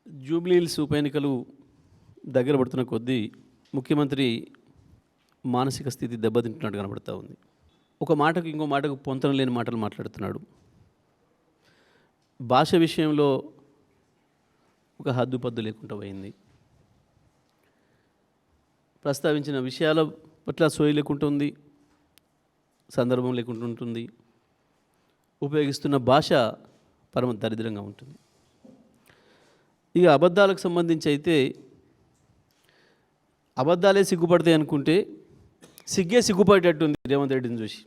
జూబ్లీహిల్స్ ఉప ఎన్నికలు దగ్గర పడుతున్న కొద్దీ ముఖ్యమంత్రి మానసిక స్థితి దెబ్బతింటున్నట్టు కనబడుతూ ఉంది. ఒక మాటకు ఇంకో మాటకు పొంతన లేని మాటలు మాట్లాడుతున్నాడు. భాష విషయంలో ఒక హద్దుపద్దు లేకుండా పోయింది. ప్రస్తావించిన విషయాల పట్ల సోయి లేకుండా ఉంది, సందర్భం లేకుండా ఉంటుంది. ఉపయోగిస్తున్న భాష పరమ దరిద్రంగా ఉంటుంది. ఇక అబద్ధాలకు సంబంధించి అయితే అబద్ధాలే సిగ్గుపడతాయి అనుకుంటే సిగ్గే సిగ్గుపడేటట్టుంది రేవంత్ రెడ్డిని చూసి.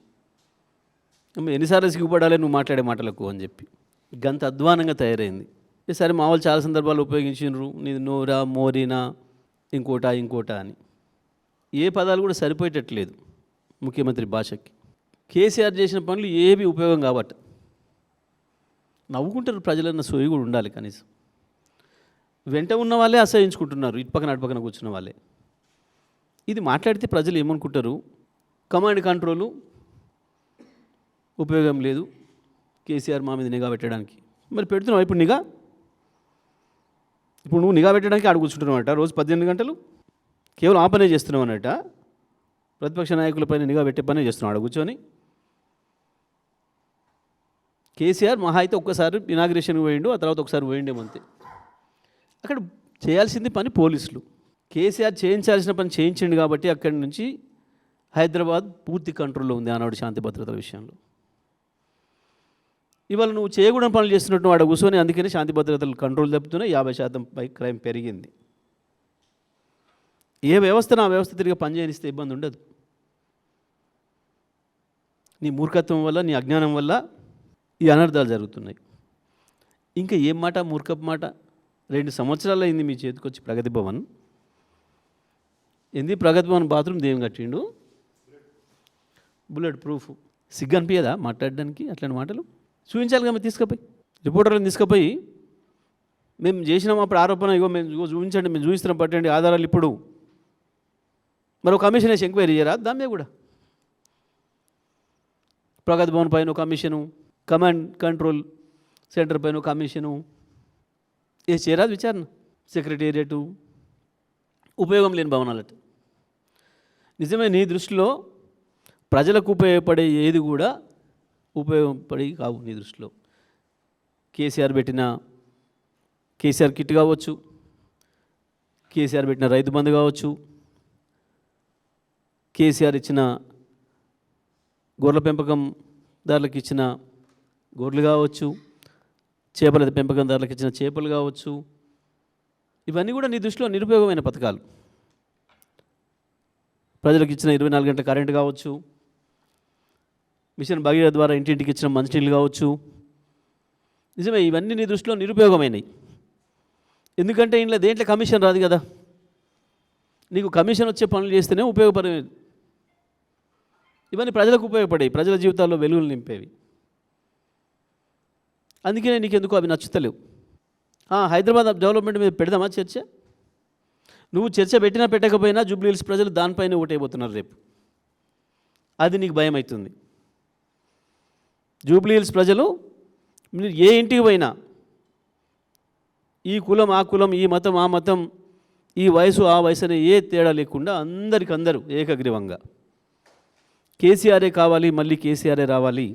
ఎన్నిసార్లు సిగ్గుపడాలి నువ్వు మాట్లాడే మాటలకు అని చెప్పి గంత అధ్వానంగా తయారైంది. సరే మా వాళ్ళు చాలా సందర్భాలు ఉపయోగించినారు, నీది నోరా మోరీనా ఇంకోటా అని. ఏ పదాలు కూడా సరిపోయేటట్లేదు ముఖ్యమంత్రి భాషకి. కేసీఆర్ చేసిన పనులు ఏవి ఉపయోగం కాబట్టి నవ్వుకుంటారు ప్రజలన్న సోయి కూడా ఉండాలి కనీసం. వెంట ఉన్న వాళ్ళే అసహించుకుంటున్నారు, ఇటుపక్కన అటుపక్కన కూర్చున్న వాళ్ళే. ఇది మాట్లాడితే ప్రజలు ఏమనుకుంటారు? కమాండ్ కంట్రోలు ఉపయోగం లేదు కేసీఆర్ మా మీద నిఘా పెట్టడానికి. మరి పెడుతున్నావు ఇప్పుడు నిఘా? ఇప్పుడు నువ్వు నిఘా పెట్టడానికి ఆడ కూర్చుంటున్నావు అన్నట రోజు 18 గంటలు కేవలం ఆ పనే చేస్తున్నావు అన్నట. ప్రతిపక్ష నాయకులపైన నిఘా పెట్టే పనే చేస్తున్నావు ఆడ కూర్చొని. కేసీఆర్ మహా అయితే ఒక్కసారి ఇనాగ్రేషన్కి పోయిండు, ఆ తర్వాత ఒకసారి పోయిండేమంతే. అక్కడ చేయాల్సింది పని పోలీసులు. కేసీఆర్ చేయించాల్సిన పని చేయించండి కాబట్టి అక్కడి నుంచి హైదరాబాద్ పూర్తి కంట్రోల్లో ఉంది ఆనాడు శాంతి భద్రతల విషయంలో. ఇవాళ నువ్వు చేయకూడని పనులు చేస్తున్నట్టు వాడు కూర్చొని, అందుకని శాంతి భద్రతలు కంట్రోల్ తప్పుతున్నాయి. 50% పై క్రైమ్ పెరిగింది. ఏ వ్యవస్థను ఆ వ్యవస్థ తిరిగి పనిచేయనిస్తే ఇబ్బంది ఉండదు. నీ మూర్ఖత్వం వల్ల, నీ అజ్ఞానం వల్ల ఈ అనర్థాలు జరుగుతున్నాయి. ఇంకా ఏం మాట, మూర్ఖపు మాట. 2 సంవత్సరాలు అయింది మీ చేతికి వచ్చి ప్రగతి భవన్. ఏంది ప్రగతి భవన్ బాత్రూమ్ దేం కట్టిండు? Bullet proof. సిగ్గు అనిపించదా మాట్లాడడానికి అట్లాంటి మాటలు? చూపించాలి కదా, తీసుకుపోయి రిపోర్టర్లను తీసుకుపోయి మేము చేసినాం అప్పుడు ఆరోపణ, ఇగో మేము చూపించండి, మేము చూపిస్తున్నాం, పట్టండి ఆధారాలు. ఇప్పుడు మరో కమిషన్ వేసి ఎంక్వైరీ చేయరా దాని మీద కూడా? ప్రగతి భవన్ పైన కమిషను, కమాండ్ కంట్రోల్ సెంటర్ పైన కమిషను ఏ చేయరాదు విచారణ. సెక్రటేరియటు ఉపయోగం లేని భవనాలట. నిజమే, నీ దృష్టిలో ప్రజలకు ఉపయోగపడే ఏది కూడా ఉపయోగపడి కావు నీ దృష్టిలో. కేసీఆర్ పెట్టిన కేసీఆర్ కిట్ కావచ్చు, కేసీఆర్ పెట్టిన రైతు బంధు కావచ్చు, కేసీఆర్ ఇచ్చిన గొర్రెల పెంపకందారులకు ఇచ్చిన గొర్రెలు కావచ్చు, చేపల పెంపకందారులకు ఇచ్చిన చేపలు కావచ్చు, ఇవన్నీ కూడా నీ దృష్టిలో నిరుపయోగమైన పథకాలు. ప్రజలకు ఇచ్చిన 24 గంటల కరెంటు కావచ్చు, మిషన్ భగీరథ ద్వారా ఇంటింటికి ఇచ్చిన మంచినీళ్ళు కావచ్చు. నిజమే, ఇవన్నీ నీ దృష్టిలో నిరుపయోగమైనవి. ఎందుకంటే ఇంట్లో దేంట్లో కమిషన్ రాదు కదా. నీకు కమిషన్ వచ్చే పనులు చేస్తేనే ఉపయోగపడేవి. ఇవన్నీ ప్రజలకు ఉపయోగపడేవి, ప్రజల జీవితాల్లో వెలుగులు నింపేవి. అందుకనే నీకెందుకు అవి నచ్చుతలేవు. హైదరాబాద్ డెవలప్మెంట్ మీద పెడదామా చర్చ? నువ్వు చర్చ పెట్టినా పెట్టకపోయినా జూబ్లీహిల్స్ ప్రజలు దానిపైన ఓటైపోతున్నారు రేపు. అది నీకు భయం అవుతుంది. జూబ్లీహిల్స్ ప్రజలు ఏ ఇంటికి పోయినా ఈ కులం ఆ కులం, ఈ మతం ఆ మతం, ఈ వయసు ఆ వయసు అనే ఏ తేడా లేకుండా అందరికందరూ ఏకగ్రీవంగా కేసీఆరే కావాలి, మళ్ళీ కేసీఆరే రావాలి.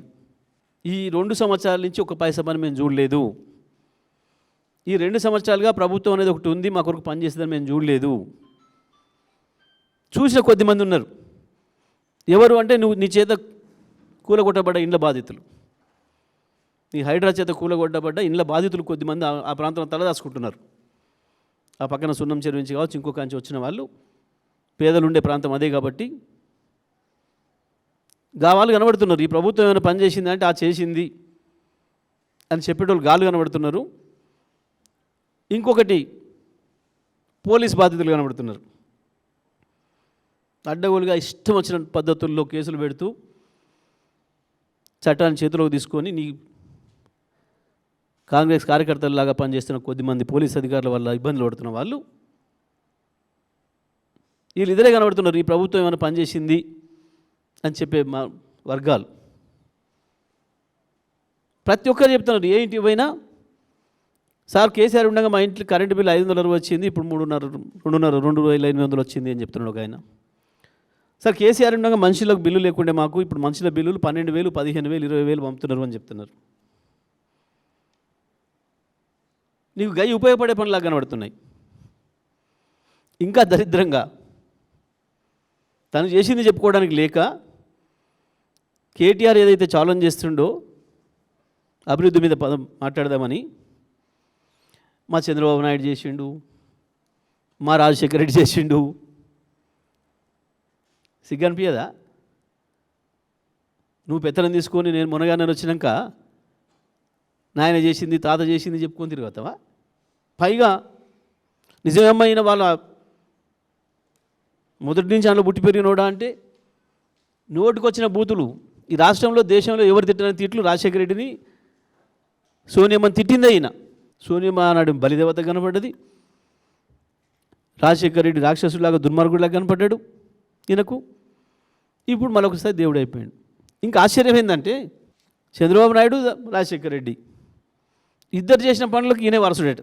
ఈ 2 సంవత్సరాల నుంచి ఒక పైసా పని మేము చూడలేదు. ఈ 2 సంవత్సరాలుగా ప్రభుత్వం అనేది ఒకటి ఉంది, మా కొరకు పనిచేస్తుందని మేము చూడలేదు. చూసిన కొద్దిమంది ఉన్నారు. ఎవరు అంటే నీ చేత కూలగొట్టబడ్డ ఇండ్ల బాధితులు, నీ హైడ్రా చేత కూలగొట్టబడ్డ ఇండ్ల బాధితులు కొద్దిమంది ఆ ప్రాంతంలో తలదాచుకుంటున్నారు. ఆ పక్కన సున్నం చెరువు నుంచి కావచ్చు, ఇంకొక నుంచి వచ్చిన వాళ్ళు, పేదలు ఉండే ప్రాంతం అదే కాబట్టి వాళ్ళు కనబడుతున్నారు. ఈ ప్రభుత్వం ఏమైనా పని చేసింది అంటే ఆ చేసింది అని చెప్పేటోళ్ళు గాలు కనబడుతున్నారు. ఇంకొకటి పోలీస్ బాధితులు కనబడుతున్నారు. అడ్డగోలుగా ఇష్టం వచ్చిన పద్ధతుల్లో కేసులు పెడుతూ చట్టాన్ని చేతిలోకి తీసుకొని నీ కాంగ్రెస్ కార్యకర్తలలాగా పనిచేస్తున్న కొద్దిమంది పోలీస్ అధికారుల వల్ల ఇబ్బందులు పడుతున్న వాళ్ళు వీళ్ళు ఇద్దరే కనబడుతున్నారు. ఈ ప్రభుత్వం ఏమైనా పనిచేసింది అని చెప్పే వర్గాలు ప్రతి ఒక్కరు చెప్తున్నారు. ఏ ఇంటికి పోయినా సార్ కేసీఆర్ ఉండగా మా ఇంట్లో కరెంటు బిల్లు 500 వచ్చింది, ఇప్పుడు 2,800 వచ్చింది అని చెప్తున్నాడు ఒక ఆయన. సార్ కేసీఆర్ ఉండగా మనుషులకు బిల్లు లేకుండే మాకు, ఇప్పుడు మనుషుల బిల్లులు 12,000, 15,000, 20,000 పంపుతున్నారు అని చెప్తున్నారు. నీకు గై ఉపయోగపడే పనులాగా కనబడుతున్నాయి. ఇంకా దరిద్రంగా తను చేసింది చెప్పుకోవడానికి లేక కేటీఆర్ ఏదైతే ఛాలెంజ్ చేస్తుండో అభివృద్ధి మీద పదం మాట్లాడదామని మా చంద్రబాబు నాయుడు చేసిండు, మా రాజశేఖర రెడ్డి చేసిండు. సిగ్గు అనిపించదా? నువ్వు పెత్తనం తీసుకొని నేను మొన్నగానే వచ్చినాక నాయన చేసింది తాత చేసింది చెప్పుకొని తిరుగుతావా? పైగా నిజమైన వాళ్ళ మొదటి నుంచి అందులో పుట్టి పెరిగినోడా అంటే నోటికొచ్చిన బూతులు. ఈ రాష్ట్రంలో దేశంలో ఎవరు తిట్టిన తిట్లు రాజశేఖర రెడ్డిని సోనియమ్మని తిట్టింది అయినా. సోనియమ్మ నాడు బలిదేవత కనపడ్డది, రాజశేఖర రెడ్డి రాక్షసులాగా దుర్మార్గుడిలాగా కనపడ్డాడు ఈయనకు. ఇప్పుడు మరొకసారి దేవుడు అయిపోయాడు. ఇంకా ఆశ్చర్యం ఏంటంటే చంద్రబాబు నాయుడు రాజశేఖర రెడ్డి ఇద్దరు చేసిన పనులకు ఈయనే వారసుడేట.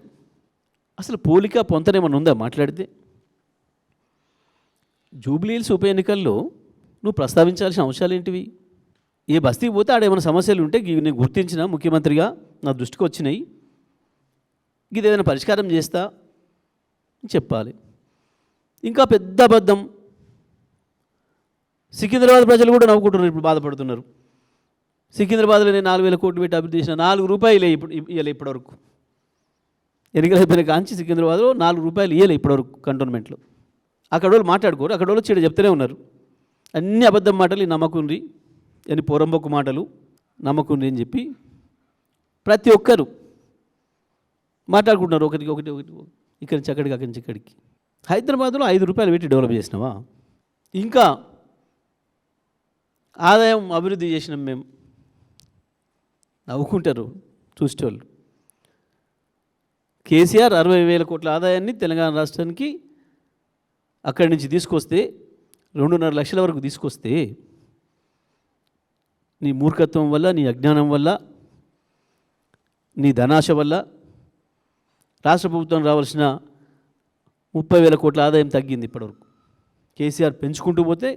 అసలు పోలిక పొంతనేమన్నా ఉందా మాట్లాడితే? జూబ్లీహిల్స్ ఉప ఎన్నికల్లో నువ్వు ప్రస్తావించాల్సిన అంశాలు ఏంటివి? ఏ బస్తీకి పోతే ఆడేమైనా సమస్యలు ఉంటే నేను గుర్తించిన ముఖ్యమంత్రిగా నా దృష్టికి వచ్చినాయి, ఇది ఏదైనా పరిష్కారం చేస్తా చెప్పాలి. ఇంకా పెద్ద అబద్ధం. సికింద్రాబాద్ ప్రజలు కూడా నవ్వుకుంటున్నారు, ఇప్పుడు బాధపడుతున్నారు. సికింద్రాబాద్లో నేను 4,000 కోట్లు పెట్టి అభివృద్ధి చేసిన, 4 రూపాయలు ఇవ్వలే ఇప్పటివరకు. ఎన్నికలు అయిపోయిన కాంచి సికింద్రాబాద్లో 4 రూపాయలు ఇవ్వలే ఇప్పటివరకు కంటోన్మెంట్లో. అక్కడ వాళ్ళు మాట్లాడుకోరు, అక్కడ వాళ్ళు చెడు చెప్తూనే ఉన్నారు. అన్ని అబద్ధం మాటలు, నమ్మకుంది అని పోరంబొక్కు మాటలు, నమ్మకుంది అని చెప్పి ప్రతి ఒక్కరు మాట్లాడుకుంటున్నారు. ఒకరికి ఒకటి ఇక్కడి నుంచి అక్కడికి, అక్కడి నుంచి ఇక్కడికి. హైదరాబాద్లో 5 రూపాయలు పెట్టి డెవలప్ చేసినావా? ఇంకా ఆదాయం అభివృద్ధి చేసినాం మేము, నవ్వుకుంటారు చూసేవాళ్ళు. కేసీఆర్ 60,000 కోట్ల ఆదాయాన్ని తెలంగాణ రాష్ట్రానికి అక్కడి నుంచి తీసుకొస్తే 2.5 లక్షల వరకు తీసుకొస్తే నీ మూర్ఖత్వం వల్ల, నీ అజ్ఞానం వల్ల, నీ ధనాశ వల్ల రాష్ట్ర ప్రభుత్వం రావాల్సిన 30,000 కోట్ల ఆదాయం తగ్గింది ఇప్పటివరకు. కేసీఆర్ పెంచుకుంటూ పోతే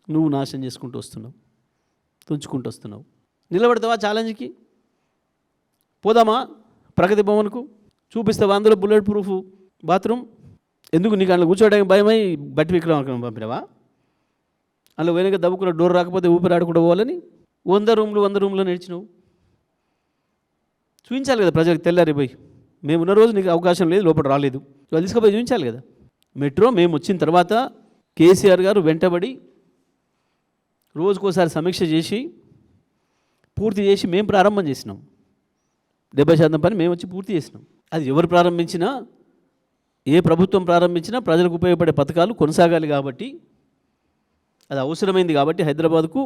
నువ్వు నాశనం చేసుకుంటూ వస్తున్నావు, తుంచుకుంటూ వస్తున్నావు. నిలబడతావా ఛాలెంజ్కి? పోదామా ప్రగతి భవన్కు? చూపిస్తావా అందులో బుల్లెట్ ప్రూఫ్ బాత్రూమ్? ఎందుకు నీకు అందులో కూర్చోవడానికి భయమై బట్టి విక్రమ పంపినావా? అందులో వెనక దవ్వుకున్న డోర్ రాకపోతే ఊపిరి ఆడుకుంటూ పోవాలని 100 రూమ్లు నడిచినావు. చూపించాలి కదా ప్రజలకు, తెల్లారి పోయి మేము ఉన్న రోజు నీకు అవకాశం లేదు, లోపల రాలేదు, వాళ్ళు తీసుకుపోయి చూపించాలి కదా. మెట్రో మేము వచ్చిన తర్వాత కేసీఆర్ గారు వెంటబడి రోజుకోసారి సమీక్ష చేసి పూర్తి చేసి మేము ప్రారంభం చేసినాం. 70% పని మేము వచ్చి పూర్తి చేసినాం. అది ఎవరు ప్రారంభించినా, ఏ ప్రభుత్వం ప్రారంభించినా ప్రజలకు ఉపయోగపడే పథకాలు కొనసాగాలి కాబట్టి, అది అవసరమైంది కాబట్టి హైదరాబాద్కు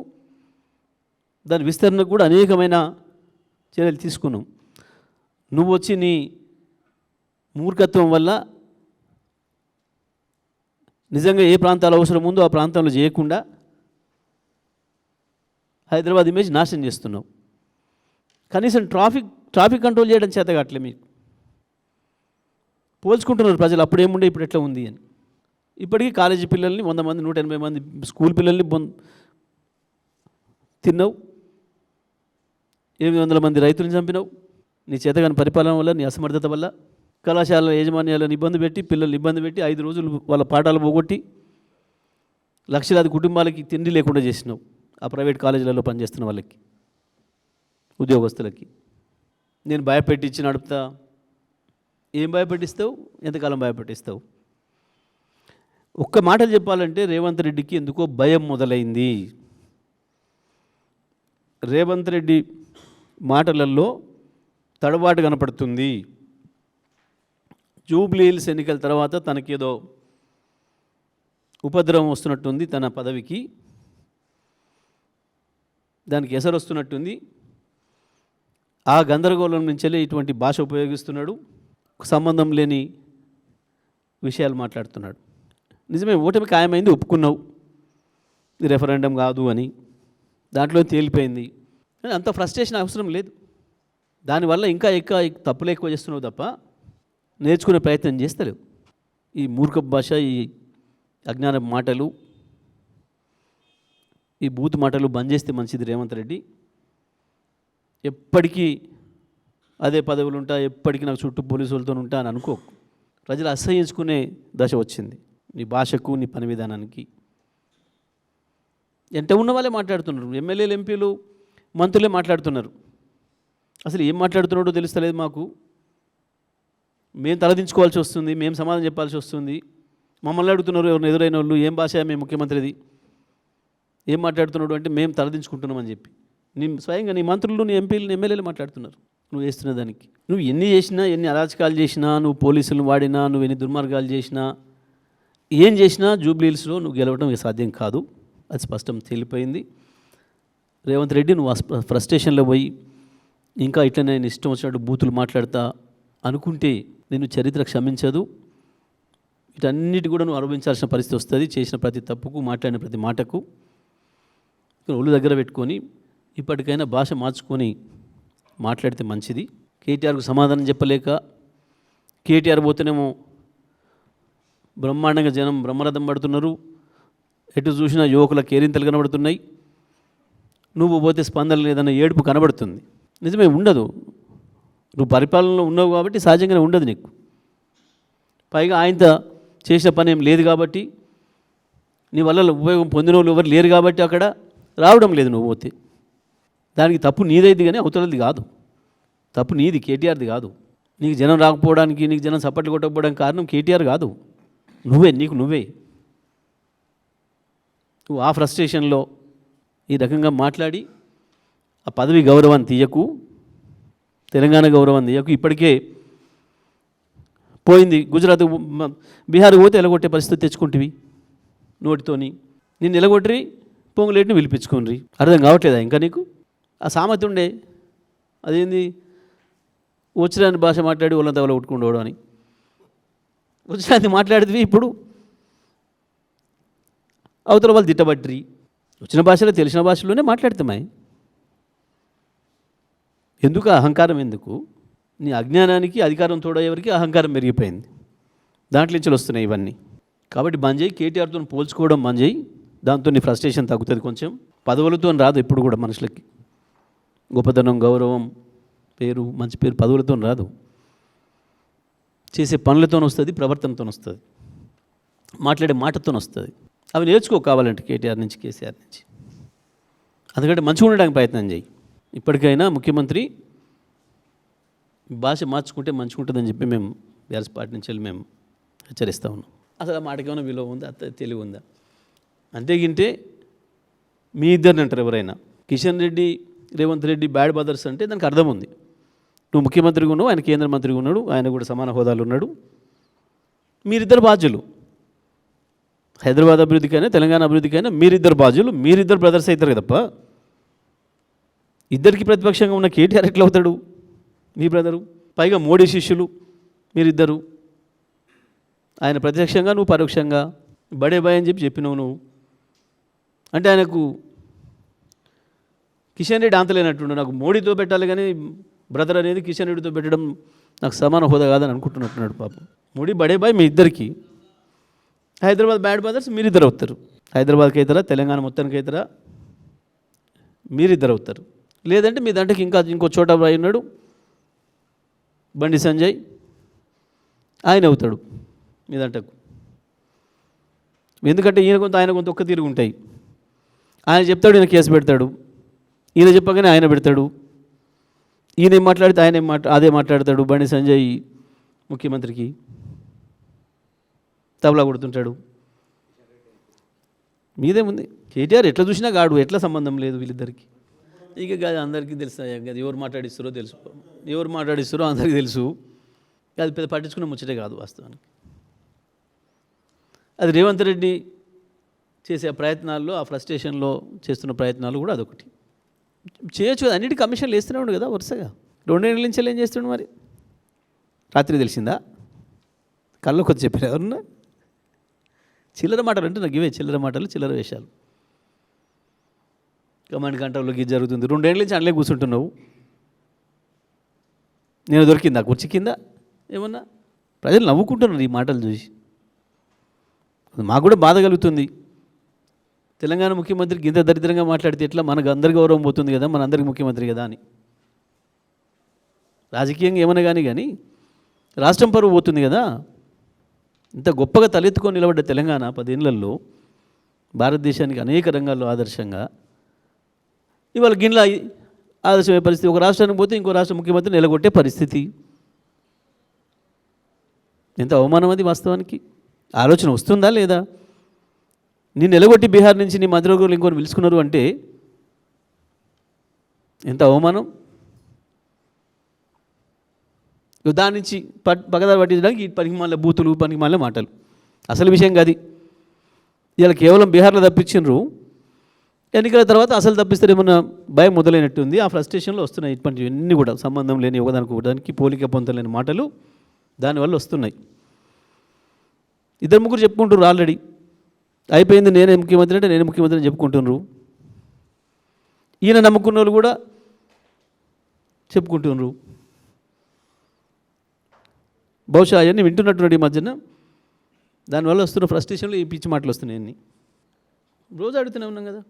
దాని విస్తరణకు కూడా అనేకమైన చర్యలు తీసుకున్నాం. నువ్వు వచ్చి నీ మూర్ఖత్వం వల్ల నిజంగా ఏ ప్రాంతాలు అవసరం ఉందో ఆ ప్రాంతంలో చేయకుండా హైదరాబాద్ ఇమేజ్ నాశనం చేస్తున్నావు. కనీసం ట్రాఫిక్ కంట్రోల్ చేయడం చేత కావట్లే మీకు. పోల్చుకుంటున్నారు ప్రజలు, అప్పుడేముండే ఇప్పుడు ఎట్లా ఉంది అని. ఇప్పటికీ కాలేజీ పిల్లల్ని 100 మంది 180 మంది స్కూల్ పిల్లల్ని తిన్నావు, 800 మంది రైతులను చంపినావు. నీ చేతగాని పరిపాలన వల్ల, నీ అసమర్థత వల్ల కళాశాల యాజమాన్యాలను ఇబ్బంది పెట్టి, పిల్లల్ని ఇబ్బంది పెట్టి 5 రోజులు వాళ్ళ పాఠాలు పోగొట్టి లక్షలాది కుటుంబాలకి తిండి లేకుండా చేసినావు. ఆ ప్రైవేట్ కాలేజీలలో పనిచేస్తున్న వాళ్ళకి, ఉద్యోగస్తులకి. నేను భయపెట్టించి నడుపుతా. ఏం భయపెట్టిస్తావు? ఎంతకాలం భయపెట్టిస్తావు? ఒక్క మాటలు చెప్పాలంటే రేవంత్ రెడ్డికి ఎందుకో భయం మొదలైంది. రేవంత్ రెడ్డి మాటలలో తడబాటు కనపడుతుంది. జూబ్లీహిల్స్ ఎన్నికల తర్వాత తనకేదో ఉపద్రవం వస్తున్నట్టుంది, తన పదవికి దానికి ఎసరు వస్తున్నట్టుంది. ఆ గందరగోళం నుంచెలే ఇటువంటి భాష ఉపయోగిస్తున్నాడు, సంబంధం లేని విషయాలు మాట్లాడుతున్నాడు. నిజమే, ఓటమి ఖాయమైంది, ఒప్పుకున్నావు, ఇది రెఫరెండం కాదు అని, దాంట్లో తేలిపోయింది. అంత ఫ్రస్ట్రేషన్ అవసరం లేదు. దానివల్ల ఇంకా తప్పులు ఎక్కువ చేస్తున్నావు తప్ప నేర్చుకునే ప్రయత్నం చేస్తలేవు. ఈ మూర్ఖ భాష, ఈ అజ్ఞాన మాటలు, ఈ బూత్ మాటలు బంద్ చేస్తే మంచిది రేవంత్ రెడ్డి. ఎప్పటికీ అదే పదవులు ఉంటా, ఎప్పటికీ నాకు చుట్టూ పోలీసులతో ఉంటా అని అనుకో. ప్రజలు అసహ్యించుకునే దశ వచ్చింది నీ భాషకు, నీ పని విధానానికి. ఎంత ఉన్న వాళ్ళే మాట్లాడుతున్నారు, ఎమ్మెల్యేలు, ఎంపీలు, మంత్రులే మాట్లాడుతున్నారు. అసలు ఏం మాట్లాడుతున్నాడో తెలుస్తలేదు మాకు. మేము తలదించుకోవాల్సి వస్తుంది, మేము సమాధానం చెప్పాల్సి వస్తుంది. మమ్మల్ని అడుగుతున్నారు ఎవరిని ఎదురైన వాళ్ళు, ఏం భాష మేము ముఖ్యమంత్రిది, ఏం మాట్లాడుతున్నాడు అంటే మేము తలదించుకుంటున్నామని చెప్పి స్వయంగా నీ మంత్రులు, నీ ఎంపీలు, నీ ఎమ్మెల్యేలు మాట్లాడుతున్నారు నువ్వు చేస్తున్న దానికి. నువ్వు ఎన్ని చేసినా, ఎన్ని అరాచకాలు చేసినా, నువ్వు పోలీసులను వాడినా, నువ్వు ఎన్ని దుర్మార్గాలు చేసినా, ఏం చేసినా జూబ్లీహిల్స్లో నువ్వు గెలవడం సాధ్యం కాదు. అది స్పష్టం తేలిపోయింది. రేవంత్ రెడ్డి నువ్వు ఫ్రస్ట్రేషన్లో పోయి ఇంకా ఇట్లా నేను ఇష్టం వచ్చినట్టు బూతులు మాట్లాడతా అనుకుంటే నేను చరిత్ర క్షమించదు. వీటన్నిటి కూడా నువ్వు అనుభవించాల్సిన పరిస్థితి వస్తుంది. చేసిన ప్రతి తప్పుకు, మాట్లాడిన ప్రతి మాటకు. ఒళ్ళు దగ్గర పెట్టుకొని ఇప్పటికైనా భాష మార్చుకొని మాట్లాడితే మంచిది. కేటీఆర్కు సమాధానం చెప్పలేక, కేటీఆర్ పోతేనేమో బ్రహ్మాండంగా జనం బ్రహ్మరథం పడుతున్నారు, ఎటు చూసినా యువకుల కేరింతలు కనబడుతున్నాయి. నువ్వు పోతే స్పందన లేదన్న ఏడుపు కనబడుతుంది. నిజమే, ఉండదు. నువ్వు పరిపాలనలో ఉన్నావు కాబట్టి సహజంగానే ఉండదు నీకు. పైగా ఆయనతో చేసిన పని ఏం లేదు కాబట్టి, నీ వల్ల ఉపయోగం పొందిన వాళ్ళు ఎవరు లేరు కాబట్టి అక్కడ రావడం లేదు నువ్వు పోతే. దానికి తప్పు నీదైంది కానీ అవతలది కాదు. తప్పు నీది, కేటీఆర్ది కాదు. నీకు జనం రాకపోవడానికి, నీకు జనం సపోర్ట్ కొట్టకపోవడానికి కారణం కేటీఆర్ కాదు, నువ్వే. నువ్వే నువ్వు ఆ ఫ్రస్ట్రేషన్లో ఈ రకంగా మాట్లాడి ఆ పదవి గౌరవాన్ని తీయకు, తెలంగాణ గౌరవాన్ని తీయకు. ఇప్పటికే పోయింది. గుజరాత్, బీహార్కి పోతే ఎలగొట్టే పరిస్థితి తెచ్చుకుంటువి నోటితోని. నిన్ను ఎలగొట్టి పొంగులేటిని పిలిపించుకోండి. అర్థం కావట్లేదా ఇంకా నీకు? ఆ సామెత ఉండే, అదేంది, వచ్చిరాని భాష మాట్లాడి వాళ్ళంతా వాళ్ళ కొట్టుకుండవడం అని. వచ్చిరాని మాట్లాడితే ఇప్పుడు అవతల వాళ్ళు తిట్టబట్టి వచ్చిన భాషలో, తెలిసిన భాషలోనే మాట్లాడతామాయి. ఎందుకు అహంకారం? ఎందుకు? నీ అజ్ఞానానికి అధికారం తోడయ్యేవరికి అహంకారం పెరిగిపోయింది. దాంట్లో నుంచి వస్తున్నాయి ఇవన్నీ. కాబట్టి బంద్ చేయి, కేటీఆర్తో పోల్చుకోవడం బంద్ చేయి. దాంతో నీ ఫ్రస్ట్రేషన్ తగ్గుతుంది కొంచెం. పదవులతో రాదు ఎప్పుడు కూడా మనుషులకి. గొప్పతనం, గౌరవం, పేరు, మంచి పేరు పదవులతో రాదు. చేసే పనులతో వస్తుంది, ప్రవర్తనతో వస్తుంది, మాట్లాడే మాటతో వస్తుంది. అవి నేర్చుకో కావాలంటే కేటీఆర్ నుంచి, కేసీఆర్ నుంచి. అందుకంటే మంచిగా ఉండడానికి ప్రయత్నం చేయి. ఇప్పటికైనా ముఖ్యమంత్రి భాష మార్చుకుంటే మంచిగా ఉంటుందని చెప్పి మేము బీఆర్ఎస్ పార్టీ నుంచి వెళ్ళి మేము హెచ్చరిస్తూ ఉన్నాం. అసలు ఆ మాటకి ఏమైనా విలువ ఉందా, తెలివి ఉందా? అంతేగింటే మీ ఇద్దరిని అంటారు ఎవరైనా. కిషన్ రెడ్డి, రేవంత్ రెడ్డి బ్యాడ్ బ్రదర్స్ అంటే దానికి అర్థం ఉంది. నువ్వు ముఖ్యమంత్రిగా ఉన్నావు, ఆయన కేంద్ర మంత్రిగా ఉన్నాడు, ఆయన కూడా సమాన హోదాలు ఉన్నాడు. మీరిద్దరు బాధ్యులు. హైదరాబాద్ అభివృద్ధికైనా, తెలంగాణ అభివృద్ధికైనా మీరిద్దరు బాధ్యులు. మీరిద్దరు బ్రదర్స్ అవుతారు తప్ప ఇద్దరికి ప్రతిపక్షంగా ఉన్న కేటీఆర్ ఎట్లా అవుతాడు మీ బ్రదరు? పైగా మోడీ శిష్యులు మీరిద్దరు. ఆయన ప్రత్యక్షంగా, నువ్వు పరోక్షంగా బడే బాయ్ అని చెప్పినావు నువ్వు. అంటే ఆయనకు కిషన్ రెడ్డి అంతలేనట్టుండు. నాకు మోడీతో పెట్టాలి కానీ బ్రదర్ అనేది కిషన్ రెడ్డితో పెట్టడం నాకు సమాన హోదా కాదని అనుకుంటున్నట్టున్నాడు పాపం. మోడీ బడే బాయ్ మీ ఇద్దరికి. హైదరాబాద్ బ్యాడ్ బ్రదర్స్ మీరిద్దరు అవుతారు. హైదరాబాద్కి అవుతారా, తెలంగాణ మొత్తానికి అవుతారా, మీరిద్దరు అవుతారు. లేదంటే మీ దాంట్లోకి ఇంకో చోట బాయ్ ఉన్నాడు, బండి సంజయ్, ఆయన అవుతాడు మీ దాంట్లకు. ఎందుకంటే ఈయన కొంత ఆయన కొంత ఒక్క తీరుగు ఉంటాయి. ఆయన చెప్తాడు, ఈయన కేసు పెడతాడు. ఈయన చెప్పగానే ఆయన పెడతాడు. ఈయన ఏం మాట్లాడితే ఆయన అదే మాట్లాడతాడు. బండి సంజయ్ ముఖ్యమంత్రికి తబలా కొడుతుంటాడు. మీదేముంది? కేటీఆర్ ఎట్లా చూసినా గాడు, ఎట్లా సంబంధం లేదు వీళ్ళిద్దరికి. ఇక అది అందరికీ తెలుసు. అది ఎవరు మాట్లాడిస్తారో తెలుసు, ఎవరు మాట్లాడిస్తారో అందరికీ తెలుసు. అది పెద్ద పట్టించుకున్న ముచ్చటే కాదు వాస్తవానికి. అది రేవంత్ రెడ్డి చేసే ప్రయత్నాల్లో, ఆ ఫ్రస్ట్రేషన్లో చేస్తున్న ప్రయత్నాలు కూడా అదొకటి. చేయొచ్చు, అన్నిటి కమిషన్లు వేస్తూనే ఉండు కదా వరుసగా. 2 నెలల నుంచి ఏం చేస్తుండు మరి? రాత్రి తెలిసిందా? కళ్ళ కొద్ది చెప్పారు ఎవరన్నా? చిల్లర మాటలు అంటే నాకు ఇవే చిల్లర మాటలు, చిల్లర వేషాలు. కమాండ్ కంట్రోల్లోకి ఇది జరుగుతుంది. 2 ఏళ్ళ నుంచి అందులో కూర్చుంటున్నావు. నేను దొరికిందా కుర్చీ కింద ఏమన్నా? ప్రజలు నవ్వుకుంటున్నారు ఈ మాటలు చూసి. మాకు కూడా బాధ కలుగుతుంది. తెలంగాణ ముఖ్యమంత్రికి ఇంత దరిద్రంగా మాట్లాడితే ఎట్లా? మనకు అందరి గౌరవం పోతుంది కదా, మన అందరికి ముఖ్యమంత్రి కదా అని. రాజకీయంగా ఏమన్నా కానీ రాష్ట్రం పరువు పోతుంది కదా. ఇంత గొప్పగా తలెత్తుకొని నిలబడ్డ తెలంగాణ 10 ఏళ్లలో భారతదేశానికి అనేక రంగాల్లో ఆదర్శంగా ఇవాళ గిన్నెల ఆదర్శమయ్యే పరిస్థితి. ఒక రాష్ట్రానికి పోతే ఇంకో రాష్ట్ర ముఖ్యమంత్రి నిలగొట్టే పరిస్థితి. ఎంత అవమానం అది వాస్తవానికి. ఆలోచన వస్తుందా లేదా? నేను నిలగొట్టి బీహార్ నుంచి నీ మంత్రివర్గంలో ఇంకొని పిలుచుకున్నారు అంటే ఎంత అవమానం. దాని నుంచి పగదారు పట్టించడానికి ఈ పనికిమాల బూతులు, పనికిమాల మాటలు. అసలు విషయం కాదు. ఇలా కేవలం బీహార్లో తప్పించిండ్రు. ఎన్నికల తర్వాత అసలు తప్పిస్తారేమన్నా భయం మొదలైనట్టుంది. ఆ ఫ్రస్ట్రేషన్లో వస్తున్నాయి ఇటువంటివన్నీ కూడా సంబంధం లేని ఒకదానికి పోలిక పొందలేని మాటలు దానివల్ల వస్తున్నాయి. 2-3 చెప్పుకుంటున్నారు ఆల్రెడీ. అయిపోయింది, నేనే ముఖ్యమంత్రి అంటే నేనే ముఖ్యమంత్రి అని చెప్పుకుంటున్నారు. ఈయన నమ్ముకున్న వాళ్ళు కూడా చెప్పుకుంటున్నారు. బహుశా అవన్నీ వింటున్నట్టున్నాడు ఈ మధ్యన. దానివల్ల వస్తున్న ఫ్రస్ట్రేషన్లో ఈ పిచ్చి మాటలు వస్తున్నాయి అన్నీ. రోజు అడుగుతూనే ఉన్నాం కదా,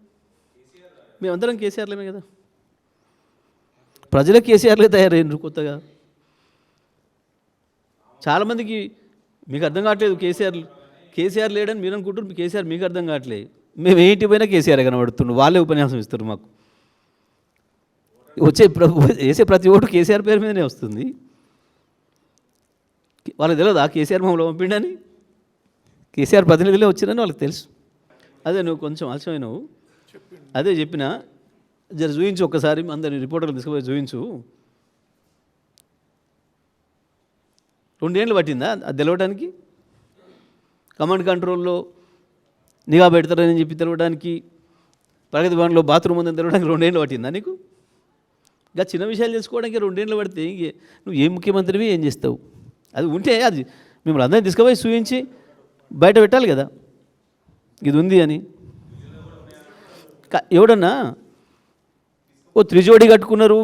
మేమందరం కేసీఆర్లేమే కదా. ప్రజలకు కేసీఆర్లే తయారైనరు కొత్తగా. చాలామందికి మీకు అర్థం కావట్లేదు కేసీఆర్ లేడని మీరు అనుకుంటున్నారు. కేసీఆర్ మీకు అర్థం కావట్లేదు. మేము ఏంటి పోయినా కేసీఆర్ కనబడుతున్నాం. వాళ్ళే ఉపన్యాసం ఇస్తారు మాకు. వేసే ప్రతి ఓటు కేసీఆర్ పేరు మీదనే వస్తుంది. వాళ్ళకి తెలియదు కేసీఆర్ మమ్మల్ని పంపిండని. కేసీఆర్ ప్రతినిధులే వచ్చిరని వాళ్ళకి తెలుసు. అదే నువ్వు కొంచెం ఆలస్యమైనవు. అదే చెప్పిన జర చూయించు ఒక్కసారి, అందరిని రిపోర్టర్లు తీసుకుపోయి చూయించు. 2 ఏళ్ళు పట్టిందా అది తెలవడానికి? కమాండ్ కంట్రోల్లో నిఘా పెడతారని చెప్పి తెలవడానికి, ప్రగతి భవన్లో బాత్రూమ్ ఉందని తెలవడానికి 2 ఏళ్ళు పట్టిందా నీకు? ఇంకా చిన్న విషయాలు తెలుసుకోవడానికి 2 ఏళ్ళు పడితే నువ్వు ఏం ముఖ్యమంత్రివి, ఏం చేస్తావు? అది ఉంటే అది మిమ్మల్ని అందరినీ తీసుకుపోయి చూపించి బయట పెట్టాలి కదా ఇది ఉంది అని. ఎవడన్నా ఓ త్రిజోడి కట్టుకున్నారు,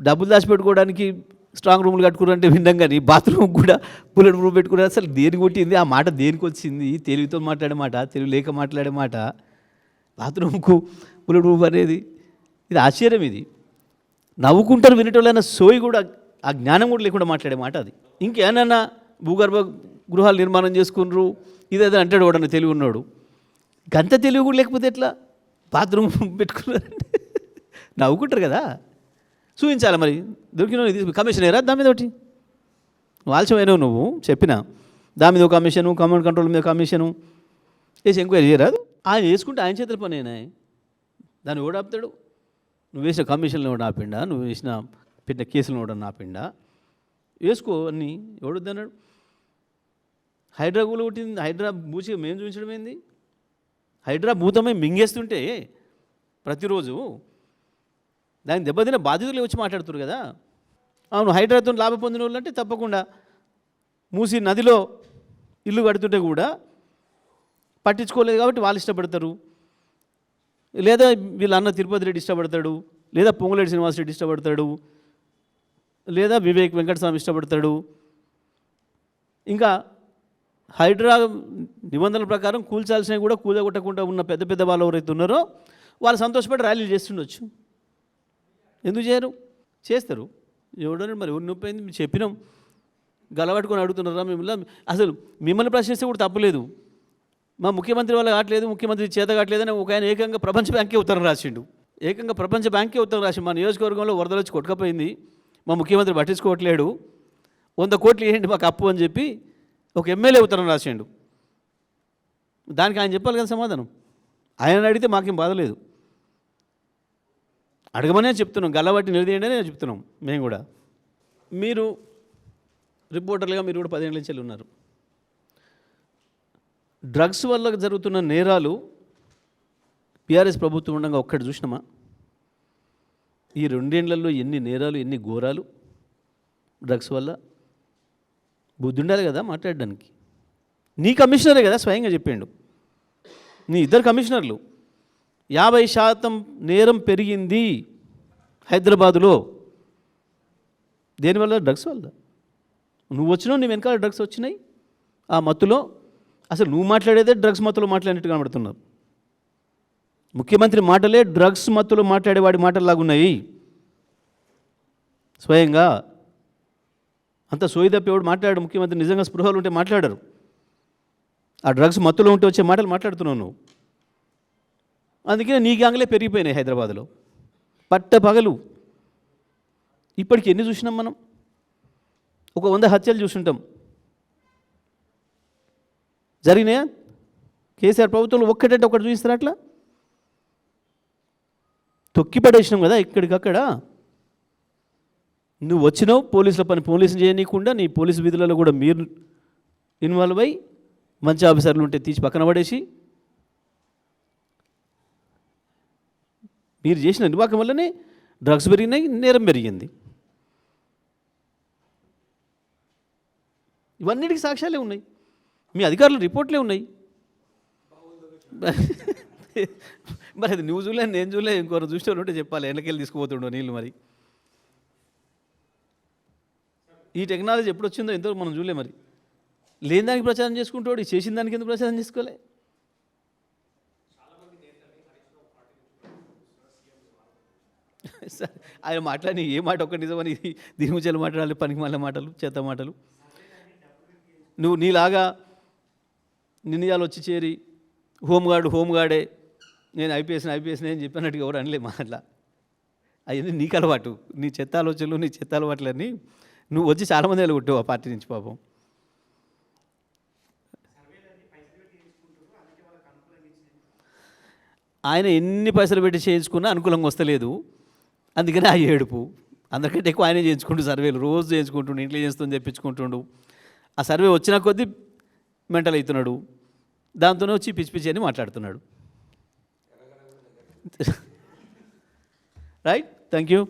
డబ్బులు దాచిపెట్టుకోవడానికి స్ట్రాంగ్ రూమ్లు కట్టుకున్నారు అంటే విన్నాం. కానీ బాత్రూమ్ కూడా బుల్లెట్ ప్రూఫ్ పెట్టుకున్నారు. అసలు దేనికి కొట్టింది ఆ మాట? దేనికి వచ్చింది? తెలివితో మాట్లాడే మాట, తెలివి లేక మాట్లాడే మాట. బాత్రూమ్కు బుల్లెట్ ప్రూఫ్ అనేది ఇది ఆశ్చర్యం. ఇది నవ్వుకుంటారు వినేటోళ్ళైనా సోయి కూడా, ఆ జ్ఞానం కూడా లేకుండా మాట్లాడే మాట అది. ఇంకేమన్నా భూగర్భ గృహాలు నిర్మాణం చేసుకున్నారు ఇదేదో అంటాడు వాడన్నా తెలివి ఉన్నాడు. గంత తెలివి కూడా లేకపోతే ఎట్లా బాత్రూమ్ పెట్టుకున్నారంటే నవ్వుకుంటారు కదా. చూపించాలి మరి. దొరికిన కమిషన్ ఏరా దాని మీద ఒకటి. నువ్వు ఆలస్యమైనవు, నువ్వు చెప్పిన దాని మీద ఒక కమిషను, కమాండ్ కంట్రోల్ మీద కమిషను వేసి ఎంక్వైరీ చేయరాదు. ఆయన వేసుకుంటే ఆయన చేతుల పని అయినా దాన్ని ఎవడు ఆపుతాడు? నువ్వు వేసిన కమిషన్లు ఎవడు ఆపిండా? నువ్వు వేసిన పెట్టిన కేసులను ఎవడన్నా ఆపిండా? వేసుకో అన్నీ. ఎవడొద్దన్నాడు? హైడ్రా కూడా కొట్టింది. హైడ్రా బూచి మేము చూపించడం ఏంది? హైడ్రా భూతమే మింగేస్తుంటే ప్రతిరోజు దానికి దెబ్బతిన బాధితులు వచ్చి మాట్లాడుతున్నారు కదా. అవును, హైడ్రాతో లాభం పొందిన వాళ్ళు అంటే తప్పకుండా మూసి నదిలో ఇల్లు కడుతుంటే కూడా పట్టించుకోలేదు కాబట్టి వాళ్ళు ఇష్టపడతారు. లేదా వీళ్ళ అన్న తిరుపతి రెడ్డి ఇష్టపడతాడు, లేదా పొంగులేటి శ్రీనివాస్ రెడ్డి ఇష్టపడతాడు, లేదా వివేక్ వెంకటస్వామి ఇష్టపడతాడు. ఇంకా హైడ్రా నిబంధనల ప్రకారం కూల్చాల్సినవి కూడా కూలగొట్టకుండా ఉన్న పెద్ద పెద్ద వాళ్ళు ఎవరైతే ఉన్నారో వాళ్ళు సంతోషపడి ర్యాలీలు చేస్తుండొచ్చు. ఎందుకు చేయరు? చేస్తారు. ఎవడని మరి ఎవరు నొప్పి అయింది చెప్పినాం. గలబట్టుకొని అడుగుతున్నారా మిమ్మల్ని? అసలు మిమ్మల్ని ప్రశ్నిస్తే కూడా తప్పలేదు. మా ముఖ్యమంత్రి వల్ల కావట్లేదు, ముఖ్యమంత్రి చేత కావట్లేదని ఒక ఆయన ఏకంగా ప్రపంచ బ్యాంకే ఉత్తరం రాసిండు. ఏకంగా ప్రపంచ బ్యాంకే ఉత్తరం రాసి మా నియోజకవర్గంలో వరదలు వచ్చి కొట్టుకపోయింది, మా ముఖ్యమంత్రి పట్టించుకోవట్లేడు, 100 కోట్లు ఇవ్వండి మాకు అప్పు అని చెప్పి ఒక ఎమ్మెల్యే ఉత్తరం రాసిండు. దానికి ఆయన చెప్పాలి కదా సమాధానం. ఆయన అడిగితే మాకేం బాధలేదు, అడగమనే చెప్తున్నాం. గల్లబట్టి నిలదీయండి అని చెప్తున్నాం మేము కూడా. మీరు రిపోర్టర్లుగా మీరు కూడా 10 ఏళ్ళ నుంచి ఉన్నారు. డ్రగ్స్ వల్ల జరుగుతున్న నేరాలు టీఆర్ఎస్ ప్రభుత్వం ఉండగా ఒక్కటి చూసినామా? ఈ 2 ఏళ్లలో ఎన్ని నేరాలు, ఎన్ని ఘోరాలు డ్రగ్స్ వల్ల. బుద్ధి ఉండాలి కదా మాట్లాడడానికి. నీ కమిషనరే కదా స్వయంగా చెప్పిండు. నీ 2 కమిషనర్లు 50% నేరం పెరిగింది హైదరాబాదులో. దేనివల్ల? డ్రగ్స్ వల్ల. నువ్వు వచ్చినావు, నీ వెనకాల డ్రగ్స్ వచ్చినాయి. ఆ మత్తులో అసలు నువ్వు మాట్లాడేదే డ్రగ్స్ మత్తులో మాట్లాడినట్టు కనబడుతున్నావు. ముఖ్యమంత్రి మాటలే డ్రగ్స్ మత్తులో మాట్లాడేవాడి మాటల్లాగా ఉన్నాయి. స్వయంగా అంత సోయి తప్పేవాడు మాట్లాడాడు. ముఖ్యమంత్రి నిజంగా స్పృహలు ఉంటే మాట్లాడరు. ఆ డ్రగ్స్ మత్తులో ఉంటే వచ్చే మాటలు మాట్లాడుతున్నావు నువ్వు. అందుకనే నీ గ్యాంగ్లే పెరిగిపోయినాయి హైదరాబాద్లో పట్ట పగలు. ఇప్పటికి ఎన్ని చూసినాం మనం? ఒక 100 హత్యలు చూసుంటాం. జరిగినాయా? కేసీఆర్ ప్రభుత్వంలో ఒక్కటంటే ఒకటి చూపిస్తారు. అట్లా తొక్కి పడేసినాం కదా ఇక్కడికక్కడ. నువ్వు వచ్చినావు, పోలీసుల పని పోలీసులు చేయనీయకుండా నీ పోలీసు విధులలో కూడా మీరు ఇన్వాల్వ్ అయ్యి మంచి ఆఫీసర్లు ఉంటే తీసి పక్కన పడేసి మీరు చేసిన నిర్వాహకం వల్లనే డ్రగ్స్ పెరిగినాయి, నేరం పెరిగింది. ఇవన్నిటికీ సాక్ష్యాలే ఉన్నాయి, మీ అధికారుల రిపోర్ట్లే ఉన్నాయి. మరి అది నువ్వు చూడలే, నేను చూడలే, ఇంకొకరు చూసేవాళ్ళు ఉంటే చెప్పాలి. ఎండకెళ్ళి తీసుకుపోతుండో నీళ్ళు. మరి ఈ టెక్నాలజీ ఎప్పుడు వచ్చిందో ఎంతవరకు మనం చూడలే. మరి లేని దానికి ప్రచారం చేసుకుంటాడు, చేసిన దానికి ఎందుకు ప్రచారం చేసుకోలే? ఆయన మాట్లాడి ఏ మాట ఒక్క నిజమని దీని ముచ్చలు మాట్లాడాలి, పనికి మళ్ళీ మాటలు, చేత మాటలు. నువ్వు నీలాగా నిన్నయాలు వచ్చి చేరి హోంగార్డే నేను ఐపీఎస్ నేను చెప్పినట్టుగా ఎవరు అనలే మాట్లా. అవన్నీ నీకు అలవాటు, నీ చెత్త ఆలోచనలు, నీ చెత్త అలవాట్లన్నీ నువ్వు వచ్చి చాలామంది వెళ్ళగొట్టావు ఆ పార్టీ నుంచి పాపం. ఆయన ఎన్ని పైసలు పెట్టి చేయించుకున్నా అనుకూలంగా వస్తలేదు, అందుకని ఆ ఏడుపు. అందరికంటే ఎక్కువ ఆయనే చేయించుకుంటూ సర్వేలు రోజు చేయించుకుంటుండు, ఇంటెలిజెన్స్తో తెప్పించుకుంటుండు. ఆ సర్వే వచ్చిన కొద్దీ మెంటల్ అవుతున్నాడు, దాంతోనే వచ్చి పిచ్చి పిచ్చి అని మాట్లాడుతున్నాడు. Right, thank you.